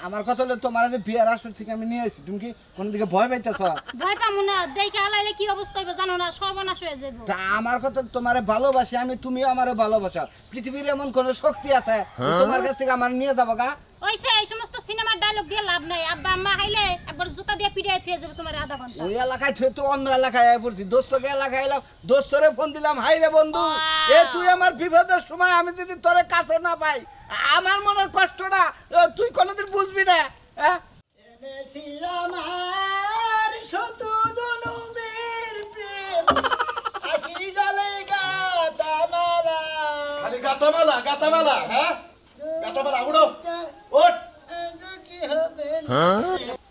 আমার কথা হলো তোমার যে বিয়ার আসর থেকে আমি নিয়ে আসি, তুমি কি কোন দিকে ভয় পাইতেছ? ভয় পামু না, দেখে হালাইলে কি অবস্থা হবে জানো না, সর্বনাশ হয়ে যাবে। তা আমার কথা তোমারে ভালোবাসি আমি, তুমিও আমারে ভালোবাসো। পৃথিবীর এমন কোন শক্তি আছে তোমার কাছ থেকে আমার নিয়ে যাবো গা? ওইসে এই সমস্ত সিনেমার ডায়লগ দিয়ে লাভ নাই। আব্বা আম্মা আইলে একবার জুতা দিয়ে পিটাই থিয়ে যাবে তোমার আধা ঘন্টা। ওই এলাকায় থুয়ে তো অন্য এলাকায় আয় পড়ছি, দোস্তকে এলাকায় এলাম, দোস্তরে ফোন দিলাম, হাই রে বন্ধু এ তুই আমার বিপদের সময় আমি যদি তোরে কাছে না পাই আমার মনের কষ্টটা তুই কোনোদিন বুঝবি না। হ্যাঁ আমার শত জনমের প্রেম আকি জলে গাতামালা, খালি গাতামালা গাতামালা। হ্যাঁ গাতামালা উড়ো ওঠ।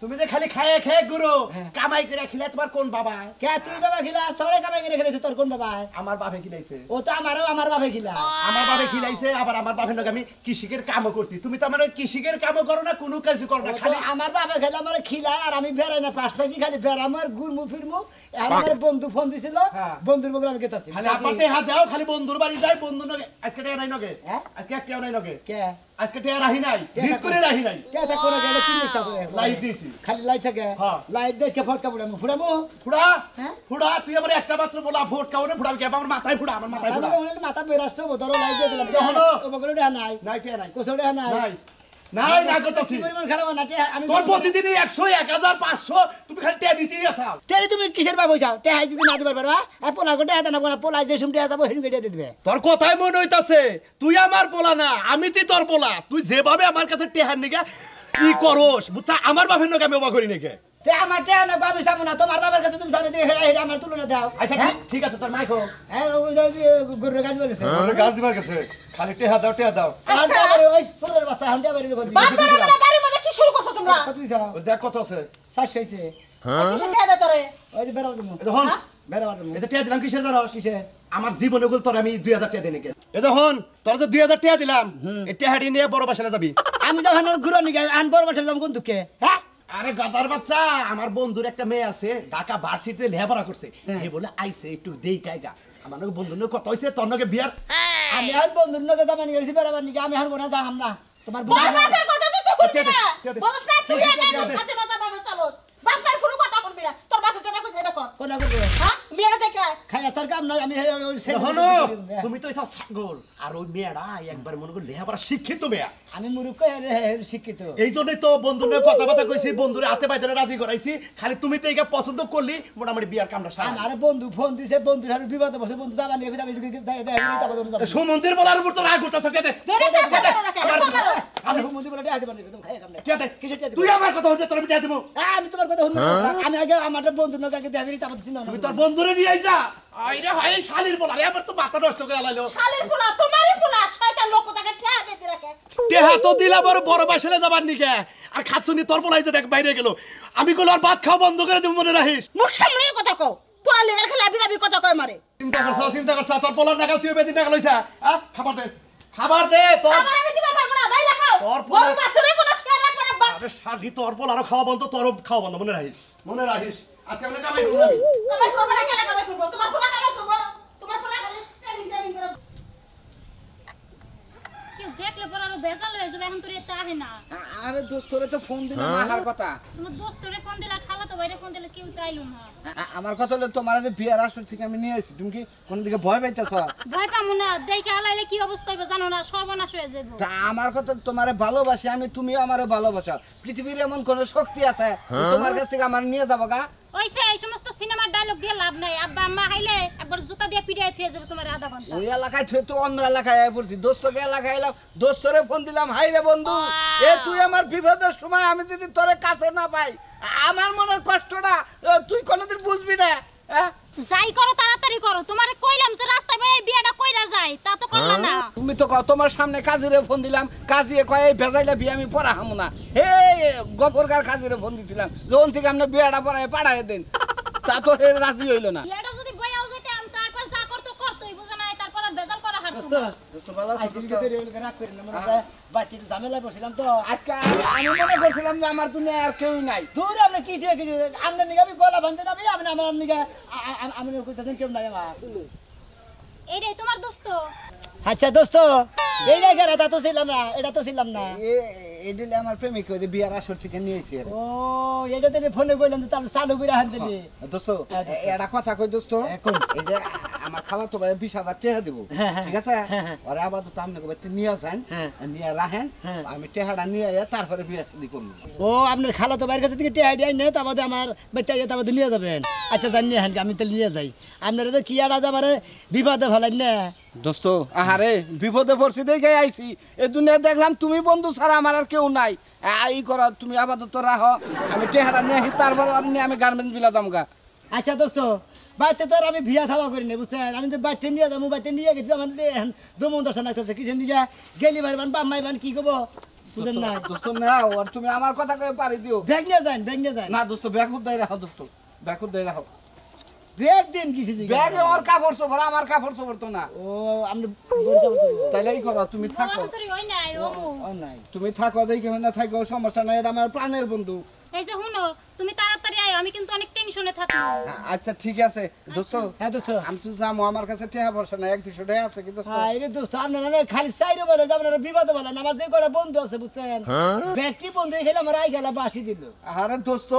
তুমি যে খালি খায় খেয়ে গুরু কামাই করে খিলে তোমার কোন বাবা? কে তুই বাবা খিলা? সরে কামাই করে খেলেছে তোর কোন বাবা? আমার বাপে খিলাইছে। ও তো আমারও আমার বাপে খিলা। আমার বাপে খিলাইছে, আবার আমার বাপের লোক আমি কৃষিকের কামও করছি। তুমি তো আমার কৃষিকের কামও করো না, কোনো কাজ করো না, খালি আমার বাবা খেলে আমার খিলায় আর আমি বেড়াই না, পাশ পাশি খালি বেড়া আমার ঘুরমু ফিরমু। আমার বন্ধু ফোন দিছিল, বন্ধুর বগলে আমি গেতাছি। খালি আপাতে হাত দাও, খালি বন্ধুর বাড়ি যাই, বন্ধু নগে আজকে টেয়া নাই নগে। আজকে একটাও নাই নগে। কে আজকে টেয়া রাহি নাই, জিত করে রাহি নাই। কে করে গেলে কি নিছা করে লাইট দিয়েছি, খালি লাইট থাকে। লাইট দেশকে ফটকা ফুড়ামু ফুড়ামু ফুড়া ফুড়া। তুই আমার একটা মাত্র বলা ভোট কাউনে ফুড়াবি কে? আমার মাথায় ফুড়া, আমার মাথায় ফুড়া। আমি মাথা বেরাস্ত ধরো লাইট দিয়ে দিলাম। হলো ও বগলে দেয়া নাই, নাই টেয়া নাই, কোসো দেয়া নাই, নাই নাই না করতেছি। পরিমাণ খারাপ না তে আমি তোর প্রতিদিনই 100 1000 500 তুমি খালি টেয়া দিতেই আসাও। তেরে তুমি কিসের বাবু চাও? তে হাই যদি না দিবার পারবা আর পোলা গোটা হাতে না পোলা পোলা যে সুমটি আসাবো হেন গেটে দিবে। তোর কথাই মনে হইতাছে তুই আমার পোলা না, আমি তুই তোর পোলা। তুই যেভাবে আমার কাছে টেহার নিকে কি করস বুঝছা, আমার বাপের নকে আমি অবাক করি নাকি? তে আমার তে না বাবু সামনে না, তোমার বাবার কাছে তুমি সামনে দিয়ে হেরা আমার তুলনা দাও। আচ্ছা ঠিক আছে, তোর মাইকো হ্যাঁ ওই যে গরুর গাছ বলেছে আমার গাছ দিবার কাছে খালি টেহা দাও টেহা দাও। আচ্ছা ওই সোরের বাচ্চা হান্ডা বাড়ি লোক দিছে। বাবা বাড়ির মধ্যে কি শুরু করছো তোমরা? কত দিছ? ওই দেখ কত আছে। 700 হইছে। কিসে টেয়া দে তোরে? ওই যে বেরাও তুমি এই দেখুন বেরাও তুমি এটা টেহা দিলাম কিসের জানোস? কিসে? আমার জীবনে গুল তোর আমি 2000 টাকা দেই নাকি? এই দেখুন তোর যে 2000 টাকা দিলাম এই টেহাটি নিয়ে বড় বাসালে যাবি। আমি যখন ঘুরে নিয়ে আন বড় বাসা যাম কোন দুঃখে? হ্যাঁ আরে গাদার বাচ্চা, আমার বন্ধুর একটা মেয়ে আছে ঢাকা ভার্সিটিতে লেখাপড়া করছে, এই বলে আইছে একটু দেই কায়গা। আমার নাকি বন্ধুর নাকি কথা হইছে, তোর নাকি বিয়ার। আমি আর বন্ধুর নকে যাবানি গেছি বেরাবার নিকে আমি আর কোনা যাম না। তোমার তোর বুঝা বাপের কথা তো তুই শুনবি না। টেয়া দে। বলছ না তুই টেয়া দে, একা টেয়া দে। স্বাধীনতা ভাবে চলস। বাপের কোনো কথা শুনবি না। তোর বাপের যেটা কইছে সেটা কর। কোনা করবে? হ্যাঁ? মেয়েটা দেখে খায়া তোর কাম নাই আমি ওই শোনো, তুমি তো এসব ছাগল। আর ওই মেয়েরা একবার মনে করি লেখাপড়া শিক্ষিত মেয়া। আমি মূর্খ শিক্ষিত। এই জন্যই তো বন্ধুর নিয়ে কথাবার্তা কইছি, বন্ধুরে হাতে পাইতে রাজি করাইছি। খালি তুমি তো এইটা পছন্দ করলি, মোটামুটি বিয়ার কামটা সারা। আমার বন্ধু ফোন দিছে, বন্ধুর আর বিপদে বসে বন্ধু যাবা নিয়ে আমি সুমন্দির বলার উপর তো রাগ উঠতেছে। কে দে ধরে কাছে ধরে রাখে। আমি হুমুদি বলে আইতে পারি তুমি খাইয়া কামনে। কে দে তুই আমার কথা হইছে তোর আমি দিয়ে দেব। আমি তোমার কথা শুনবো না। আমি আগে আমার বন্ধুর নকে আগে দেখাবি তারপর চিন্তা তুই তোর বন্ধুরে নিয়ে আইছা। আইরে হয় শালির বলার এবার তো মাথা নষ্ট করে লাইলো। শালির পোলা তোমারই পোলা শয়তান লোক তাকে ঠেয়া দিতে রাখে। টেহা তো দিলা বড় বাসালে যাবার নিকে, আর খাচ্ছনি তোর বলাইতে দেখ বাইরে গেল। আমি কইল আর ভাত খাওয়া বন্ধ করে দেব, মনে রাখিস। মুখ সামনে কথা কও। পোলা লেগার খেলা বিরাবি কথা কয় মারে। চিন্তা করছ তোর পোলার নাগাল তুই বেদিন নাগাল হইছা। খাবার দে খাবার দে তোর। আমার আমি দিবা পারবো না, ভাই লাগাও। তোর পোলা গরু বাছুরে কোনো খেয়াল রাখবে না বাপ। আরে শালি তোর পোলারও খাওয়া বন্ধ, তোরও খাওয়া বন্ধ, মনে রাখিস, মনে রাখিস। আজকে আমরা কামাই করব আমি। কামাই করবে না, কেন কামাই করবো? তোমার পোলা কামাই করবো। তোমার পোলা খালি ট্রেনিং করে। কেউ দেখলে পর আরো বেজাল হয়ে যাবে। এখন তোর এতে আহে না। আরে দোস্তরে তো ফোন দিলাম আহার কথা। তোমার দোস্তরে ফোন দিলা, খালা তো বাইরে ফোন দিলে কেউ চাইলো না। আমার কথা হলো তোমার যে বিয়ার আসর থেকে আমি নিয়ে আসি, তুমি কি কোন দিকে ভয় পাইতেছ? ভয় পামু না, দেখে হালাইলে কি অবস্থা হবে জানো না, সর্বনাশ হয়ে যাবে। তা আমার কথা তোমারে ভালোবাসি আমি, তুমিও আমারে ভালোবাসো। পৃথিবীর এমন কোন শক্তি আছে তোমার কাছ থেকে আমার নিয়ে যাবো গা? ওইসে এই সমস্ত সিনেমার ডায়লগ দিয়ে লাভ নাই। আব্বা আম্মা আইলে একবার জুতা দিয়ে পিটাই থিয়ে যাবে তোমার আধা ঘন্টা। ওই এলাকায় থুয়ে তো অন্য এলাকায় আয় পড়ছি, দোস্তকে এলাকায় এলাম, দোস্তরে ফোন দিলাম, হাই রে বন্ধু এ তুই আমার বিপদের সময় আমি যদি তোরে কাছে না পাই আমার মনের কষ্টটা তুই কোনোদিন বুঝবি না। যাই করো তাড়াতাড়ি করো। তোমারে কইলাম যে রাস্তায় ভাই বিয়াটা কইরা যায়, তা তো করলা না। তুমি তো তোমার সামনে কাজীরে ফোন দিলাম, কাজীয়ে কয় এই ভেজাইলা বিয়ে আমি পড়া হামু না। হে গফরকার কাজীরে ফোন দিছিলাম যখন থেকে আপনি বিয়েটা পড়ায় পাঠায় দেন, তা তো হে রাজি হইল না। বিয়াটা যদি বইয়াও যেতে আমি তারপর যা করতে করতেই বুঝে নাই, তারপর আর বেজাল করা হাঁটতো দোস্ত না। দোস্ত ভালো আছিস? রাগ করি না, মানে বাচ্চাটা ঝামেলায় বসছিলাম তো আজকে। আমি মনে করছিলাম যে আমার দুনিয়া আর কেউই নাই। দূর আপনি কি দিয়ে কি আপনার নিকে আমি গলা বাঁধতে নামি আপনি আমার নিকে আমি কইতেছেন কেউ নাই আমার। এইটাই তোমার দোস্ত? আচ্ছা দোস্ত এইটাই কেন? তা তো ছিলাম না, এটা তো ছিলাম না। এই দিলে আমার প্রেমিক ওই বিয়ার আসর থেকে নিয়েছি ও এটা দিলে ফোনে কইলাম তো তাহলে চালু করে হাত দিলি দোস্ত এটা কথা কই দোস্ত এখন এই যে আমার খালা তো ভাই 20,000 টাকা দেব ঠিক আছে আরে আবার তো আপনি কইতে নিয়ে যান নিয়ে রাখেন আমি টাকাটা নিয়ে তারপরে বিয়া শুরু করব ও আপনার খালা তো বাইরের কাছে থেকে টাকা দেয় না তারপরে আমার বাচ্চা তারপরে নিয়ে যাবেন আচ্ছা জান নিয়ে হান আমি তাহলে নিয়ে যাই আপনারা তো কি আর আজ আমারে বিপদে ফেলেন না দোস্ত আহারে বিপদে পড়ছি দেখে আইছি এই দুনিয়া দেখলাম তুমি বন্ধু ছাড়া আমার আর কেউ নাই এই করা তুমি আপাতত রাখো আমি টেহাটা নিয়ে আসি তারপর আমি গার্মেন্টস বিলা যামগা আচ্ছা দোস্ত বাইতে তো আমি ভিয়া থাবা করি না বুঝছেন আমি তো বাইতে নিয়ে যাবো বাইতে নিয়ে গেছি আমার দমন দর্শন লাগতেছে কিসের নিয়ে গেলি ভাইবান বাম্মাইবান কি করবো বুঝেন না দোস্ত না আর তুমি আমার কথা কয়ে পারি দিও ব্যাগ নিয়ে যান না দোস্ত ব্যাগ উদ্দাই রাখো দোস্ত ব্যাগ উদ্দাই রাখো ব্যাগ দেন কিসে দিকে ব্যাগে ওর কাপড় চোপড় আমার কাপড় চোপড় তো না ও আমি বড় কাপড় চোপড় তাইলেই করো তুমি থাকো তুমি থাকো দেখে না থাকো সমস্যা নাই এটা আমার প্রাণের বন্ধু এই যে হুনো তুমি তাড়াতাড়ি আয় আমি কিন্তু অনেক টেনশনে থাকি আচ্ছা ঠিক আছে দোস্ত হ্যাঁ দোস্ত আমি তো যাবো আমার কাছে টাকা পয়সা নাই 100-200 টাকা আছে কিন্তু আরে দোস্ত আপনারা না খালি চাইরে বলে যাবেন না বিপদে বলেন আমার যে করে বন্ধু আছে বুঝছেন ব্যাটারি বন্ধু খেলে আমার আই খেলা বাসি দিল আরে দোস্ত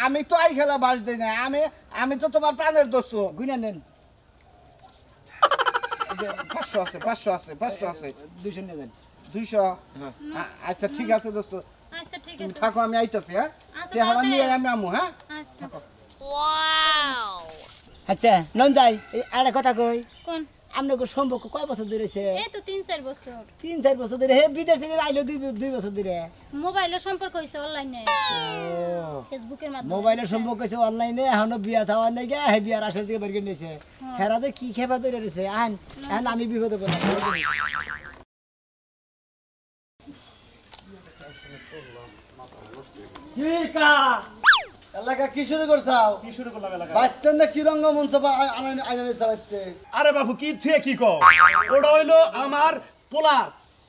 আমি তো আই খেলা বাস দেই না আমি তো তোমার প্রাণের দোস্ত গুনা নেন 500 আছে 200 নিয়ে যান 200 আচ্ছা ঠিক আছে দোস্ত আচ্ছা ঠিক আছে থাকো আমি আইতাছি হ্যাঁ চেহারা নিয়ে আমি আমু হ্যাঁ আচ্ছা ওয়াও আচ্ছা নন যাই আরেকটা কথা কই কোন আপনাদের সম্পর্ক কয় বছর ধরে হইছে এই তো 3-4 বছর 3-4 বছর ধরে হে বিদেশ থেকে আইলো 2 বছর ধরে মোবাইলের সম্পর্ক হইছে অনলাইনে ফেসবুকের মাধ্যমে মোবাইলের সম্পর্ক হইছে অনলাইনে এখনো বিয়া থাওয়া নাই গে হে বিয়ার আসর থেকে বের করে নিছে হেরাতে কি খেপা ধরে রইছে আন আমি বিপদে পড়লাম কি কা এলাকা কি শুরু করছাও কি শুরু করলাম এলাকা বাচ্চার না কি রঙ্গ মঞ্চ আইনে সাবাইতে আরে বাবু কি থুয়ে কি কও ওটা হইলো আমার পোলা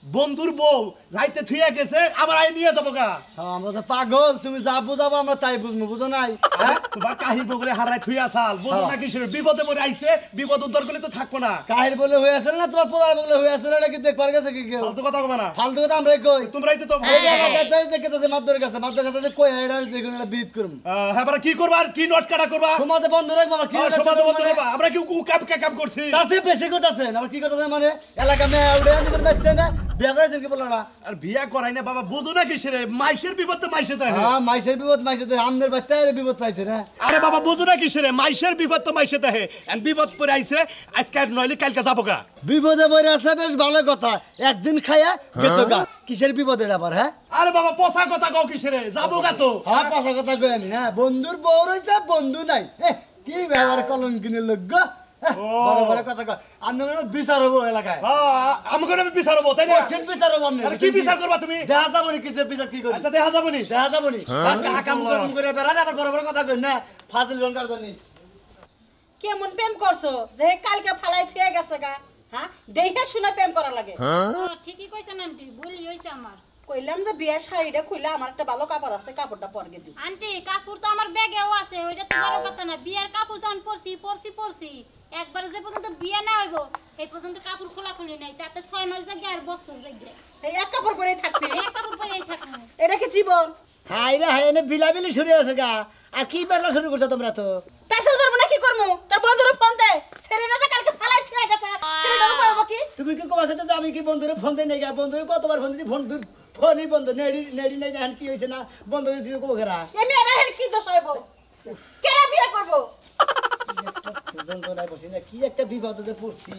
বন্ধুর বউ রাইতে থুইয়া গেছে আবার আই নিয়ে যাবো গা আমরা তো পাগল তুমি যা বুঝাবো আমরা তাই বুঝবো বুঝো নাই তোমার কাহির বগলে হারাই থুইয়া সাল বুঝো না কিসের বিপদে মরে আইছে বিপদ উদ্ধার করলে তো থাকবো না কাহির বলে হয়ে আছে না তোমার পোলার বলে হয়ে আছে না কি দেখবার গেছে কি কেউ ফালতু কথা কবা না ফালতু কথা আমরা কই তোমরাই তো মাদ্দর কাছে কই এটা দেখুন এটা বিট করুম হ্যাঁ বারা কি করবা আর কি নোট কাটা করবা সমাজে বন্ধ রাখবো আমার কি সমাজে বন্ধ রাখবা আমরা কি কাম করছি তার চেয়ে বেশি করতেছেন আবার কি করতেছেন মানে এলাকা মেয়ে উড়ে নিজের বাচ্চা না বিয়া করেছেন কি বললো না আর বিয়া করাই না বাবা বুঝো না কিসের মাইশের বিপদ তো মাইশে দেয় হ্যাঁ মাইশের বিপদ আমনের বাচ্চা বিপদ পাইছে না আরে বাবা বুঝো না কিসের মাইশের বিপদ তো মাইশে দেয় এন্ড বিপদ পরে আইছে আজকে নইলে কালকে যাবো গা বিপদে পড়ে আছে বেশ ভালো কথা একদিন খাইয়া বেতো গা কিসের বিপদ এটা আবার হ্যাঁ আরে বাবা পচা কথা কও কিসের যাবো গা তো হ্যাঁ পচা কথা কই আমি হ্যাঁ বন্ধুর বউ রইছে বন্ধু নাই কি ব্যবহার কলম কিনে লোক গো বড় বড় কথা কয় আন্দোলন বিচার হবো এলাকায় আমাকে আমি বিচার হবো তাই না ঠিক বিচার হবো আমি আর কি বিচার করবা তুমি দেখা যাবো নি কিসের বিচার কি করি আচ্ছা দেখা যাবো নি কাম করে বেড়ান আবার বড় বড় কথা কই না ফাজিল রঙ্গার জানি কেমন প্রেম করছো যে কালকে ফালাই থুয়ে গেছে গা হ্যাঁ দেখে শুনে প্রেম করা লাগে ঠিকই কইছেন আন্টি ভুলই হইছে আমার কইলাম যে বিয়ে শাড়িটা খুইলা আমার একটা ভালো কাপড় আছে কাপড়টা পরগে দিই আন্টি কাপড় তো আমার ব্যাগেও আছে ওইটা তো বড় কথা না বিয়ার কাপড় যখন পরছি একবার যে পর্যন্ত বিয়ে না হইব এই পর্যন্ত কাপড় খোলা খুলি নাই তাতে 6 মাস জায়গা আর বছর জায়গা এই এক কাপড় পরেই থাকবি এক কাপড় পরেই থাকবো এটা কি জীবন হাই রে হাই এনে বিলাবিলি শুরু আছে গা আর কি বেলা শুরু করছো তোমরা তো পেছাল করবো না কি করবো তোর বন্ধুরে ফোন দে সেরিনা যে কালকে ফালাই থুয়ে গেছে সেরিনারও পাবো কি তুমি কি কমাছে তো আমি কি বন্ধুরে ফোন দেই নাই গা বন্ধুরে কতবার ফোন দিছি ফোন ফোনই বন্ধ নেড়ি নাই জান কি হইছে না বন্ধ দিতে কো ঘেরা এমনি এটা হেল কি দোষ হইব কেরা বিয়ে করবো যন্ত্রণায় পড়ছি না কি একটা বিপদে পড়ছি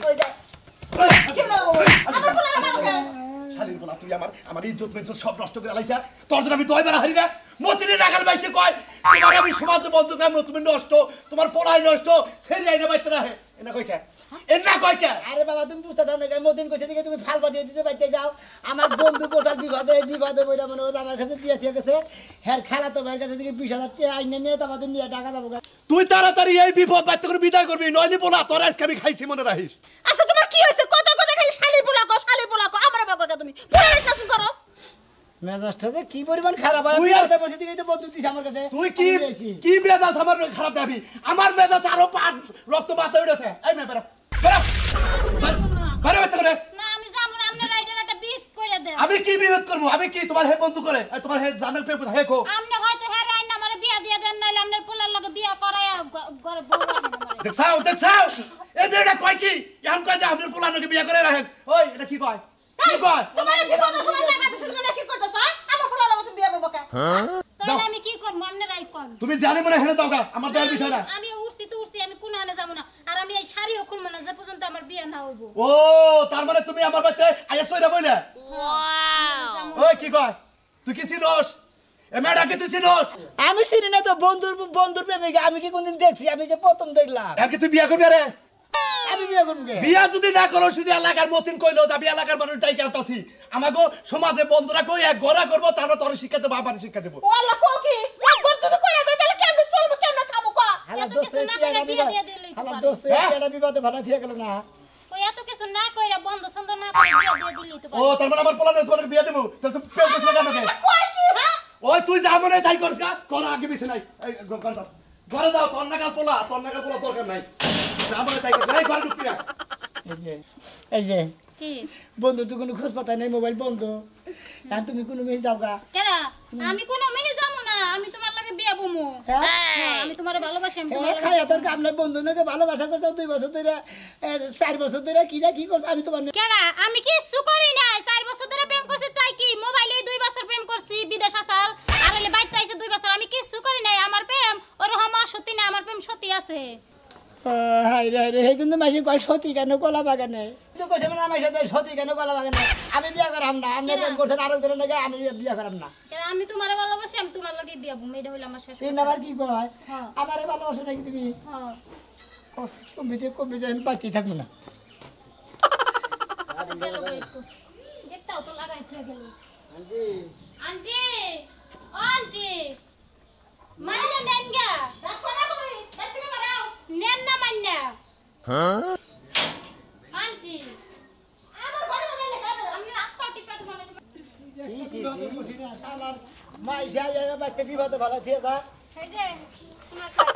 ওই যা কেন আমার বলা আমাকে শালীর বলা তুই আমার ইজ্জত মেজ্জত সব নষ্ট করে আলাইছা তোর জন্য আমি দয়বার হারি না মতিনি রাখার বাইসে কয় তোমার আমি সমাজে বন্ধ গ্রাম তুমি নষ্ট তোমার পড়াই নষ্ট সেরি আইনা বাইতে রাখে এনা কই কে এনা কই কে আরে বাবা তুমি বুঝতে দাও না মদিন কইছে দিকে তুমি ফাল বাদিয়ে দিতে বাইতে যাও আমার বন্ধু কোটাল বিপদে বইরা মনে হলো আমার কাছে দিয়ে গেছে হের খালা তো ভাইয়ের কাছে দিকে 20,000 টাকা আইনে নিয়ে তোমাদের নিয়ে টাকা দেবো তুই তাড়াতাড়ি এই বিপদ বাইতে করে বিদায় করবি নইলে বলা তোর আজকে আমি খাইছি মনে রাখিস আচ্ছা তোমার কি হইছে কত কথা খালি শালির পোলা কো আমার বাবা তুমি পুরো শাসন করো মেজাজটা যে কি পরিমাণ খারাপ হয় তুই আর বসে দিকে তো বন্ধু দিছ আমার কাছে তুই কি মেজাজ আমার খারাপ দেবি আমার মেজাজ আরো রক্ত বাতা উঠেছে এই মে বেরা বেরা বেরা বেরা না আমি যাবো না আপনারা এটা একটা বিট করে দেন আমি কি বিরোধ করব আমি কি তোমার হে বন্ধু করে তোমার হে জানাল পে হে কো আমনে হয়তো হেরে আইন আমারে বিয়া দিয়ে দেন নাইলে আমনের পোলার লগে বিয়া করায়া ঘরে বউ রাখেন আমারে দেখছাও এই বিয়েটা কয় কি এমন কয় যে আপনার পোলার লগে বিয়া করে রাখেন ওই এটা কি কয় কি কয় তোমার বিপদের সময় জায়গা দিছিল না কি কইতাছ আমার পোলা লাগা তুমি বিয়া করব কা তাহলে আমি কি করব আমনে রাই কোন তুমি জানি মনে হেনে যাও গা আমার দেয়ার বিষয় না আমি উড়ছি আমি কোন আনে যাব না আর আমি এই শাড়িও খুলব না যে পর্যন্ত আমার বিয়া না হইব ও তার মানে তুমি আমার বাড়িতে আইয়া সইরা বইলে Wow. ওই কি কয় তুই কি চিনোস এ মেয়েটাকে তুই চিনোস আমি চিনি না তো বন্ধুর প্রেমিকা আমি কি কোনদিন দেখছি আমি যে প্রথম দেখলাম এমনকি তুই বিয়া করবি আরে আমি বিয়ে করবো কে বিয়া যদি না করো শুধু এলাকার মতিন কইলো যাবি এলাকার মানুষ টাই কাটাছি আমাগো সমাজে বন্ধুরা কই এক গড়া করবো তারপর তোর শিক্ষা দেবো আমার শিক্ষা দেবো ও আল্লাহ কো কি এক ঘর তো কইরা যায় তাহলে কেমনে চলবে কেমনে খামু কা হালা এত দোস্ত কিছু না করে বিয়ে দিয়ে দিলেই তো হালা পারে। দোস্ত এটা বিবাদে ভালো ঠিক গেল না ওই এত কিছু না কইরা বন্ধ ছন্দ না করে বিয়া দিয়ে দিলেই তো ও পারে। তার মানে আমার পোলা তোর বিয়া দেবো তাহলে তুই পেও কইছ না কেন কই কি হ্যাঁ ওই তুই যা মনে তাই করিস না তোর আগে বেশি নাই এই ঘরে যাও তোর নাগাল পোলা দরকার নাই যা মনে তাই করিস এই ঘরে ঢুকবি না এই যে কি বন্ধু তুই কোনো খোঁজ পাতা নাই মোবাইল বন্ধ আর তুমি কোনো মেয়ে যাও গা কেন আমি কোনো মেয়ে যাবো না আমি তোমার লাগে বিয়া বমু হ্যাঁ আমি তোমারে ভালোবাসি আমি তোমার হ্যাঁ খাই তোর কাম নাই বন্ধু নাকি ভালোবাসা করছো 2 বছর ধরে 4 বছর ধরে কি করছো আমি তোমার কেন আমি কিছু করি নাই 4 বছর ধরে প্রেম করছি তাই কি মোবাইলে 2 বছর প্রেম করছি বিদেশ আসাল আর হলে বাইতে আইছে 2 বছর আমি কিছু করি নাই আমার প্রেম ওরকম সত্যি না আমার প্রেম সত্যি আছে হাই রে রে এই কিন্তু মাসি কয় সতী কেন কলা বাগানে তুই কইছ না মাসি তো সতী কেন কলা বাগানে আমি বিয়া করাম না আমি প্রেম করছেন আরেক ধরে নাকি আমি বিয়া করাম না কেন আমি তোমারে ভালোবাসি আমি তোমার লাগে বিয়া বমু এটা হইলো আমার শেষ তুই আবার কি কয় হ্যাঁ। আমারে ভালোবাসো নাকি তুমি হ্যাঁ কমবে যায় বাকি থাকবো না গেটটাও তো লাগাইতে গেল আন্টি আন্টি মাইনা নেনগা দেখো না তুমি দেখতে মারাও নেন না মাইনা আন্টি আমার ঘরে বলে লেখা আমি রাত পাটি পাটি মানে মাইসা বাচ্চা বিবাদে ভালো ছিল এই যে তোমার খবর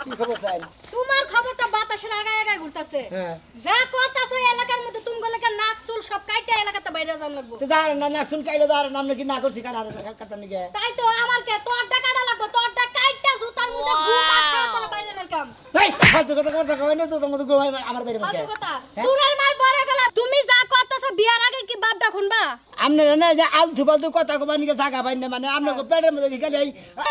কি খবর চাই তোমার খবরটা বাতাসের আগায় আগায় ঘুরতাছে হ্যাঁ যা করতাছে এই এলাকার মধ্যে তুমি গলে নাক চুল সব কাইটা এলাকাতে বাইরে যাম লাগবো তো যার না নাকসুন কাইলে যার নাম নাকি না করছি কাটার কাটা নিকে তাই তো আমার কে তোরটা কাটা লাগবো তোরটা কাইটা জুতার মধ্যে ঘুমা খাওয়া তোর বাইরে নারকাম এই ফালতু কথা করতে কই না তো তোমাদের ঘুমাই আমার বাইরে ফালতু মুখে কথা সুরের মার বড় গলা তুমি যা করতাছ বিয়ার আগে কি বাপটা খুনবা আমনে না যে আলতু ফালতু কথা কবা নিকে জায়গা পাই না মানে আমনে পেটের মধ্যে গেলে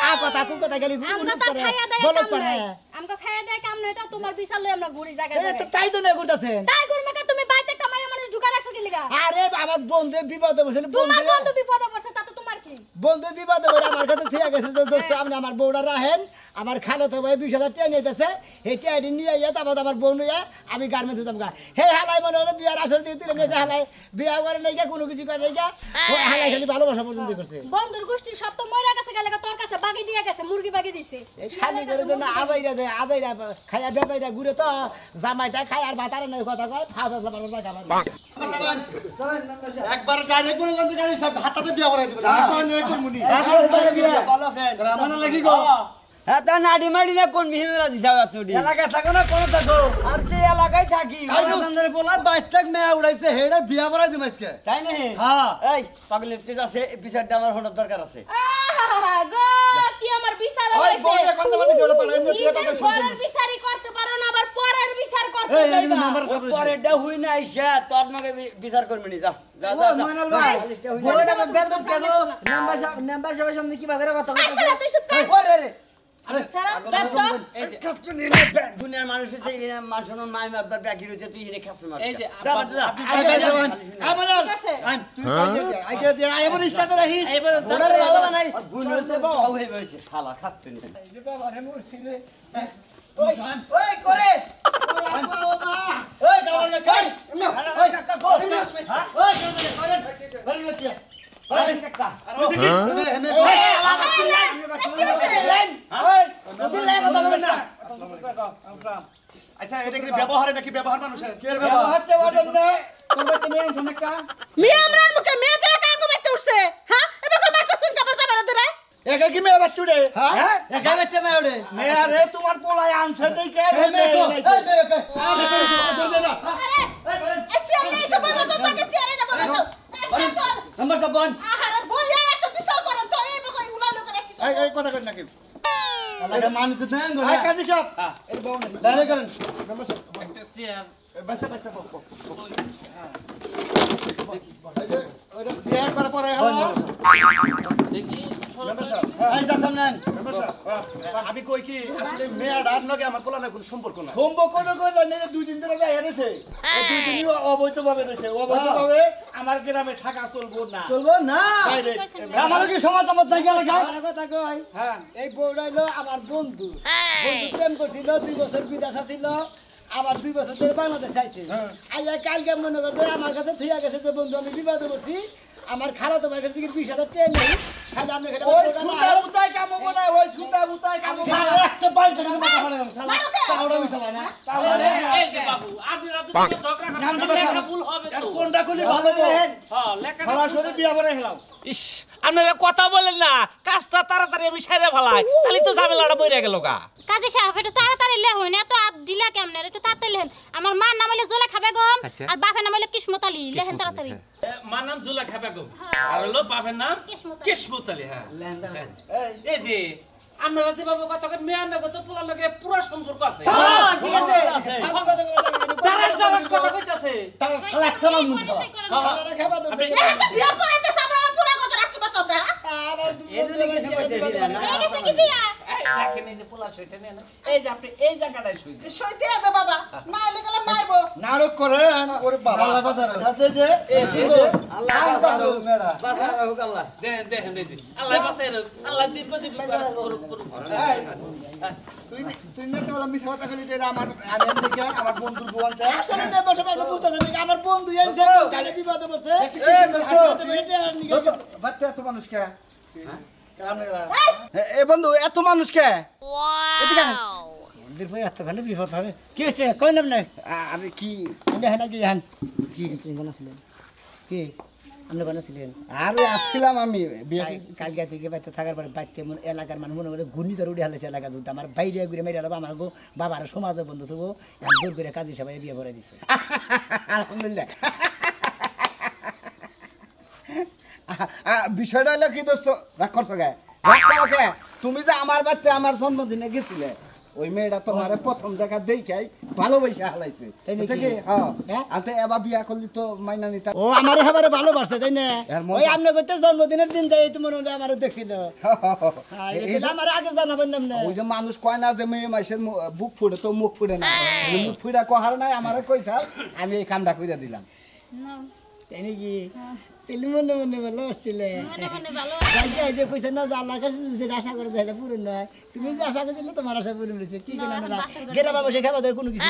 আ কথা কু কথা গেলি আমরা তো খাইয়া দেয় বলক কাম পারে নাই আমরা খাইয়া দেয় কাম নাই তো তোমার বিচার লই আমরা ঘুরি জায়গা এই তো তাই তো না করতেছেন তাই গুরমাকে তুমি বাইতে কামাই মানুষ ঢুকা রাখছ কি লাগা আরে আমার বন্ধু বিপদে বসে তোমার বন্ধু বিপদে পড়ছে তা তো তোমার কি বন্ধু বিপদে বসে আমার কাছে ঠিক গেছে যে দোস্ত আপনি আমার বউটা রাখেন আমার খালো তো ভাই 20,000 টাকা নিতেছে এই টাকা নিয়ে আইয়া তারপর আমার বউ নিয়ে আমি গার্মেন্টস যেতাম গা হে হালাই মনে হলো বিয়ার আসর দিয়ে তুলে নিয়েছে হালাই বিয়া করে নাই কোনো কিছু করে নাই হালাই খালি ভালোবাসা পর্যন্ত করছে বন্ধুর গোষ্ঠী সব তো মইরা গেছে গেলে তোর কাছে বাগি দিয়ে গেছে মুরগি বাগি দিছে এই শালি করে দেন আজাইরা দেয় আজাইরা খাইয়া বেজাইরা ঘুরে তো জামাইটা খাই আর ভাতারে নাই কথা কয় ফাফা ভালো জায়গা একবার ডাইরেক্ট করে গন্ধ গাড়ি সব হাতাতে বিয়া করাই দিবেন এখন নে কোন মুনি ভালো ফ্রেন্ড রামানা লাগি গো হ্যাঁ তা নাডি মাডি না কোন মিহিমেলা দিছাও তুই এলাকা থাকো না কোন থাকো আর তুই এলাকায় থাকি আমাদের বলা 22 লাখ মেয়া উড়াইছে হেডা বিয়া করাই দিম আজকে তাই না হ্যাঁ এই পাগল তেজ আছে বিচারটা আমার হঠাৎ দরকার আছে গো কি আমার বিচার ওই হইছে বউটা কোন মানে জোড়া পাড়াই না তুই কথা শুন পরের বিচারই করতে পারো না আবার পরের বিচার করতে এই যাইবা নাম্বার সব পরেরটা হই না আইসা তোর নাকি বিচার করবি নি যা যা যা মইনাল ভাই বউটা বেদব কেন নাম্বার সবার সামনে কি বাজারে কথা আচ্ছা তুই চুপ কর ওরে রে সারা বেদব দুনিয়ার মানুষ হচ্ছে মানুষ মাই মাপদার বাকি রয়েছে তুই এনে খাস মার এই যে যা বাচ্চা যা আমাদের ঠিক আছে তুই আইকে দে আইবো স্টার্ট রাখিস এইবার ওরে ভালো বানাই গুণ হচ্ছে বাবা হয়ে হয়েছে খালা খাচ্ছে নি এই বাবা রে মুর্শিদে ওই ওই করে ওই গাওয়া না খাই ওই কাকা কো ওই বল না কি ওই কাকা ওই হেনে আচ্ছা এটা কি ব্যবহারে নাকি ব্যবহার মানুষের কি ব্যবহারতে পারেন না তোমরা তুমি সমস্যা মিয়া আমরার মুখে মেয়ে দিয়ে কাঙ্গু বাইতে উঠছে হ্যাঁ এবার কই মারতেছেন কাপড় জামার ধরে একা কি মেয়ে বাচ্চুড়ে হ্যাঁ একা বাচ্চা মেয়ে মেয়ে রে তোমার পোলাই আনছে দেই কে আরে এসি আপনি এসে বলতো তোকে চেয়ারে না বলতো নাম্বার সব বন আরে বইয়া একটা বিচার করেন তো এই বকই উলাই লোক রাখিস এই কথা কই নাকি আল্লাহ মানুষ তো দেন গো এই কাজী সব এই বউ নাকি দাঁড়াই করেন নাম্বার সব একটা চেয়ার বাসা বাসা বক ওইটা বিয়ে করে পরে হলো দেখি এই সব সামনেন আমি কই কি আসলে মেয়েটার লগে আমার পোলা না কোনো সম্পর্ক না সম্পর্ক করে নেই 2 দিন ধরে যায় এনেছে এই 2 দিনই অবৈধভাবে রয়েছে অবৈধভাবে আমার গ্রামে থাকা চলবো না আমার কি সমাজ আমার তাই গেল কথা কই হ্যাঁ এই বউটা হলো আমার বন্ধু প্রেম করছিল 2 বছর বিদেশে ছিল আবার 2 বছর ধরে বাংলাদেশ আইছে আইয়া কালকে মনে করতে আমার কাছে থিয়া গেছে তো বন্ধু আমি বিবাদে পড়ছি আমার খালা তোমার কাছে 20,000 টাকা নেই খালি আপনি খালি ওই সুতা বুতাই কাম না ওই সুতা বুতাই কাম না একটা বাড়ি থেকে মাথা ফাড়ে শালা তাওড়া মিশালা না এই যে বাবু আপনি রাতে তুমি ঝগড়া করেন লেখা ভুল হবে তো কোনটা কলি ভালো বল হ্যাঁ লেখা সরাসরি বিয়া করে হেলাও ইস আপনারা কথা বলেন না কাজটা তাড়াতাড়ি আমি সাইরে ফেলাই তাহলে তো ঝামেলাটা বইরা গেল গা কাজী সাহেব একটু তাড়াতাড়ি লেহন এত আদ দিলা কেমনে একটু তাড়াতাড়ি লেহেন আমার মার নাম হইলে জোলা খাবে গম আর বাপের নাম হইলে কিসমত আলী লেহেন তাড়াতাড়ি মার নাম জুলা খাবে গো আর হলো বাপের নাম কিসমত আলী হ্যাঁ এই যে আপনারা যেভাবে কথা কন মেয়ে আনবে তো পোলার লগে পুরো সম্পর্ক আছে ঠিক আছে তারাস কথা কইতাছে তাহলে একটা নাম মুখ তাহলে খাবা তো এটা বিয়া পড়াইতে সাবরা পুরা কথা রাখতে বসব না আর এদিকে কিছু কইতেছি না এই গেছে কি বিয়া এই রাখেন এই যে পোলা শুইতে নেন এই যে আপনি এই জায়গাটায় শুইতে সইতে দে বাবা না হলে গেলে মারবো নাটক করে ওরে বাবা আল্লাহ বাজার আছে যে আল্লাহ বাঁচাও মেয়েরা বাঁচাও হোক আল্লাহ দেখেন দেখেন দেখেন আল্লাহ বাঁচাই রাখ আল্লাহ দীর্ঘজীবী করুক তুই তুই মেতে বলা মিথ্যা কথা কইলি যে আমার আমি দেখে আমার বন্ধুর বোনতে আসলে তো বসে বসে বুঝতে জানি আমার বন্ধু এসে তাহলে বিপদে পড়ছে এই দোস্ত বাচ্চা এত মানুষ কে এ বন্ধু এত মানুষ কে এদিকে দেখো এতখানি বিপদ হবে কি হচ্ছে কই নাম না আরে কি আমি হ্যাঁ নাকি হ্যাঁ কি তুমি বানাছিলেন কি আপনি বানাছিলেন আরে আসছিলাম আমি কালকে থেকে বাইতে থাকার পরে বাইতে এলাকার মানুষ মনে করে ঘূর্ণিঝড় উঠে হালাইছে এলাকা যদি আমার বাইরে ঘুরে মেরে আলো আমার বাবার সমাজের বন্ধু থাকবো আমি জোর করে কাজী সবাই বিয়ে করে দিছে আলহামদুলিল্লাহ বিষয়টা হলো কি দোস্ত রাগ করছো গে রাগ করো কে তুমি যে আমার বাচ্চা আমার জন্মদিনে গেছিলে ওই মেয়েটা তোমারে প্রথম দেখা দেখাই ভালোবাসা হালাইছে বুঝছো কি হ্যাঁ আতে এবার বিয়া করলি তো মাইনা নিতা ও আমার এবারে ভালোবাসে তাই না ওই আপনি করতে জন্মদিনের দিন যাই তো মনে হয় আমার দেখছিল আমার আগে জানাবেন না ওই যে মানুষ কয় না যে মেয়ে মাসের বুক ফুড়ে তো মুখ ফুড়ে না মুখ ফুড়া কহার নাই আমারে কইছাল আমি এই কামটা কইরা দিলাম তাই নাকি তাহলে মনে মনে ভালো আসছিলে মনে মনে ভালো যে কইছে না যে আল্লাহর কাছে যে আশা করে তাহলে পূরণ নয় তুমি যে আশা করছিলে তোমার আশা পূরণ হয়েছে কি কেন আমরা গেরা বাবা সে খাবার কোনো কিছু